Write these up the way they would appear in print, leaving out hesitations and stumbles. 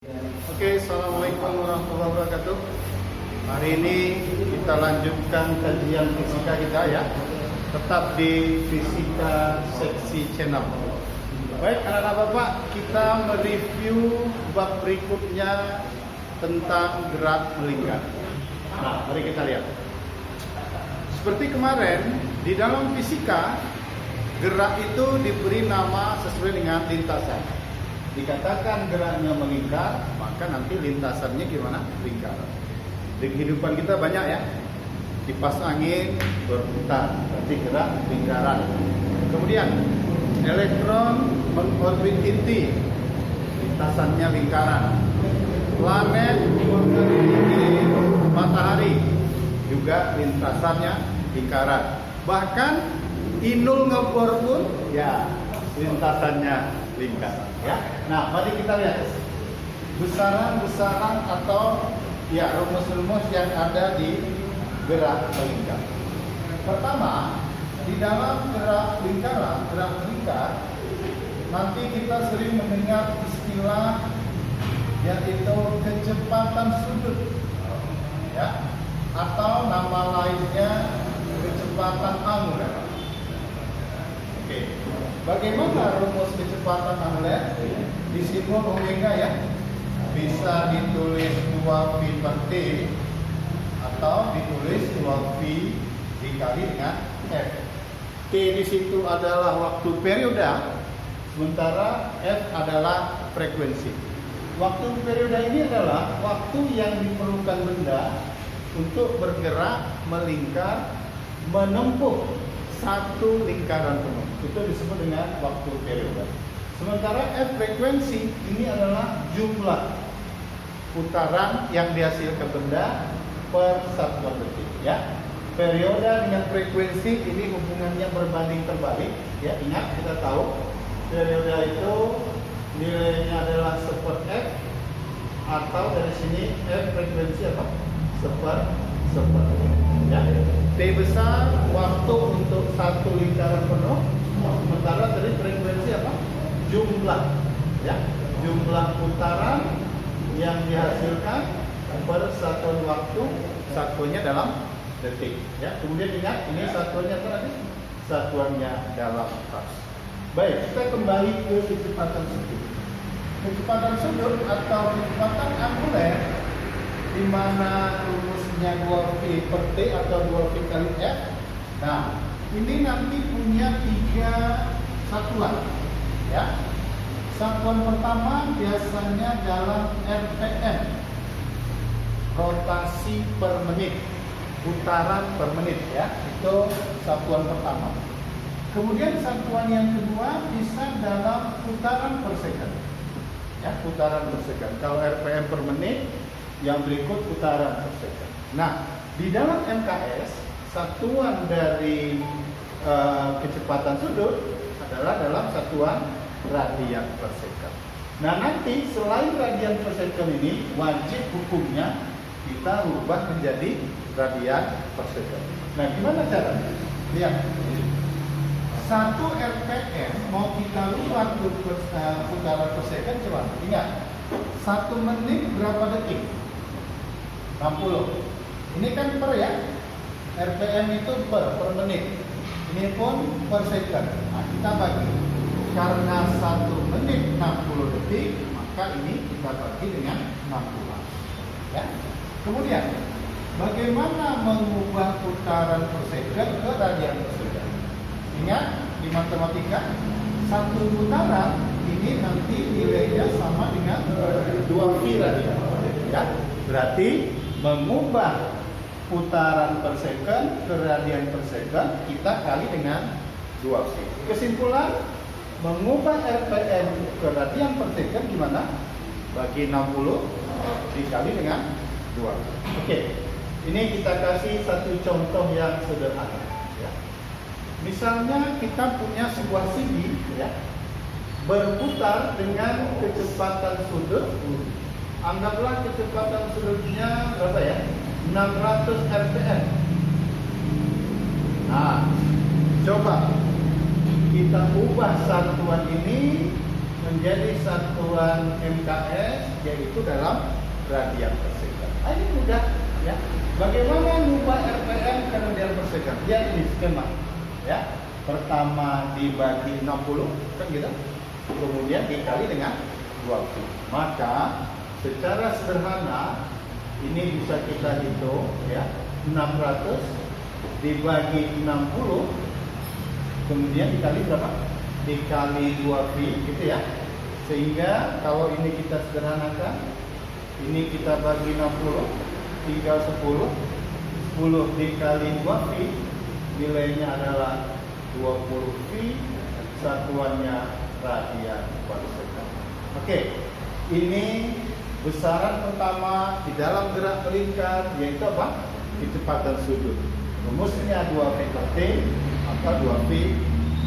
Oke, assalamualaikum warahmatullahi wabarakatuh. Hari ini kita lanjutkan kajian fisika kita ya, tetap di fisika seksi channel. Baik, anak-anak bapak, kita mereview bab berikutnya tentang gerak melingkar. Nah, mari kita lihat. Seperti kemarin, di dalam fisika, gerak itu diberi nama sesuai dengan lintasan. Dikatakan geraknya melingkar, maka nanti lintasannya gimana? Lingkaran. Di kehidupan kita banyak ya, kipas angin berputar, berarti gerak lingkaran. Kemudian elektron mengorbit inti, lintasannya lingkaran. Planet mengelilingi matahari, juga lintasannya lingkaran. Bahkan inul ngebor pun ya lintasannya lingkar ya. Nah, mari kita lihat besaran-besaran atau ya rumus-rumus yang ada di gerak melingkar. Pertama, di dalam gerak lingkaran, gerak melingkar, nanti kita sering mendengar istilah yaitu kecepatan sudut ya, atau nama lainnya kecepatan angular. Oke. Bagaimana rumus kecepatan angular? Disimbol omega ya. Bisa ditulis 2V per T atau ditulis 2V dikali dengan F. T di situ adalah waktu periode, sementara F adalah frekuensi. Waktu periode ini adalah waktu yang diperlukan benda untuk bergerak, melingkar, menempuh satu lingkaran penuh. Itu disebut dengan waktu periode. Sementara F frekuensi ini adalah jumlah putaran yang dihasilkan benda per satuan detik ya. Periode dengan frekuensi ini hubungannya berbanding terbalik ya. Ingat, kita tahu periode itu nilainya adalah seper F, atau dari sini F frekuensi apa? Seper ya. T besar waktu untuk satu lingkaran penuh, sementara dari frekuensi apa? Jumlah ya, jumlah putaran yang dihasilkan per satuan waktu, satuannya dalam detik ya. Kemudian ingat, ini satuannya tadi, satuannya dalam hertz. Baik, kita kembali ke kecepatan sudut. Kecepatan sudut atau kecepatan angular, di mana rumusnya 2V per T atau 2V kali F. Nah, ini nanti punya 3 satuan ya. Satuan pertama biasanya dalam RPM, rotasi per menit, putaran per menit ya. Itu satuan pertama. Kemudian satuan yang kedua bisa dalam putaran per second ya, putaran per second. Kalau RPM per menit, yang berikut putaran per second. Nah, di dalam MKS, satuan dari kecepatan sudut adalah dalam satuan radian per second. Nah, nanti selain radian per second ini, wajib hukumnya kita ubah menjadi radian per second. Nah, gimana caranya? Lihat, 1 RPM mau kita ubah putaran per second coba. Ingat, 1 menit berapa detik? 60. Ini kan per ya. RPM itu per menit. Ini pun per second. Nah, kita bagi. Karena 1 menit 60 detik, maka ini kita bagi dengan 60. Ya. Kemudian, bagaimana mengubah putaran per second ke radian per second? Ingat, di matematika, 1 putaran ini nanti nilainya sama dengan 2V radian. Ya. Berarti mengubah putaran per second ke radian per second, kita kali dengan 2V. Kesimpulan, mengubah RPM ke radian per second gimana? Bagi 60 dikali dengan 2. Oke, ini kita kasih satu contoh yang sederhana ya. Misalnya kita punya sebuah CD ya, berputar dengan kecepatan sudut. Anggaplah kecepatan sudutnya berapa ya? 600 rpm. Nah, coba kita ubah satuan ini menjadi satuan MKS yaitu dalam radian per second. Ini mudah ya. Bagaimana mengubah RPM ke radian per second? Lihat ini skema ya. Pertama dibagi 60 kan gitu. Kemudian dikali dengan 20. Maka secara sederhana ini bisa kita hitung ya. 600 dibagi 60 kemudian dikali berapa? Dikali 2 pi gitu ya. Sehingga kalau ini kita sederhanakan, ini kita bagi 60 tinggal 10 dikali 2 pi nilainya adalah 20 pi, satuannya radian per second. Oke, ini besaran pertama di dalam gerak melingkar yaitu apa? Kecepatan sudut. Rumusnya 2 pi per t maka 2 pi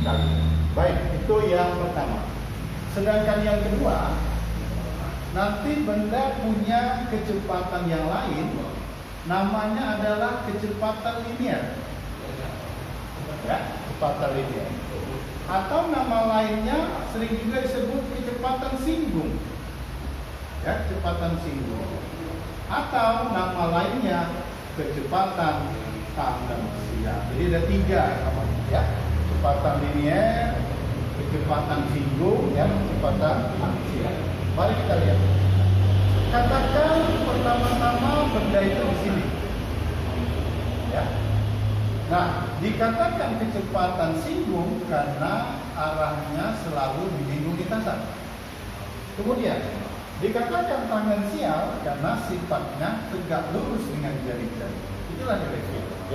kali. Baik, itu yang pertama. Sedangkan yang kedua, nanti benda punya kecepatan yang lain, namanya adalah kecepatan linier. Ya, kecepatan linier. Atau nama lainnya sering juga disebut kecepatan singgung. Ya, kecepatan singgung. Atau nama lainnya kecepatan tangensial. Jadi ada 3 namanya ya. Kecepatan linier, kecepatan singgung, ya, kecepatan tangensial. Mari kita lihat. Katakan pertama-tama benda itu di sini. Ya. Nah, dikatakan kecepatan singgung karena arahnya selalu di lingkung lintasan. Kemudian dikatakan tangensial karena sifatnya tegak lurus dengan jari-jari. Itulah nilai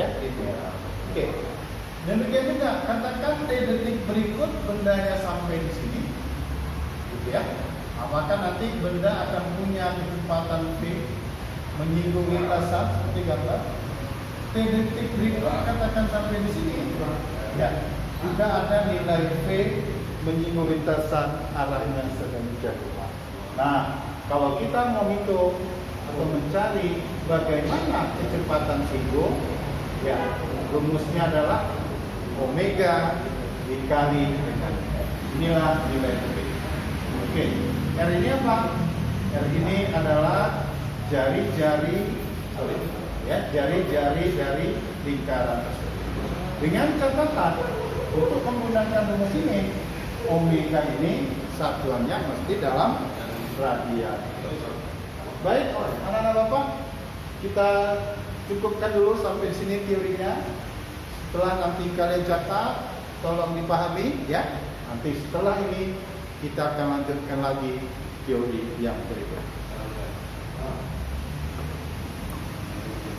ya. Itu. Oke. Demikian juga katakan detik berikut bendanya sampai di sini, gitu ya. Apakah nanti benda akan punya kecepatan v menyinggung lintasan seperti gambar? Detik berikut katakan sampai di sini, ya. Juga ada nilai v menyinggung lintasan arahnya sedemikian rupa. Nah, kalau kita mau hitung atau mencari bagaimana kecepatan singgung, ya rumusnya adalah omega dikali dengan R. Inilah nilai V. Oke, R ini apa? R ini adalah jari-jari, ya, jari-jari dari lingkaran tersebut. Dengan catatan untuk menggunakan rumus ini, omega ini satuannya mesti dalam radian. Baik, anak-anak Bapak, kita cukupkan dulu sampai sini teorinya. Setelah nanti kalian catat, tolong dipahami ya. Nanti setelah ini kita akan lanjutkan lagi teori yang berikut.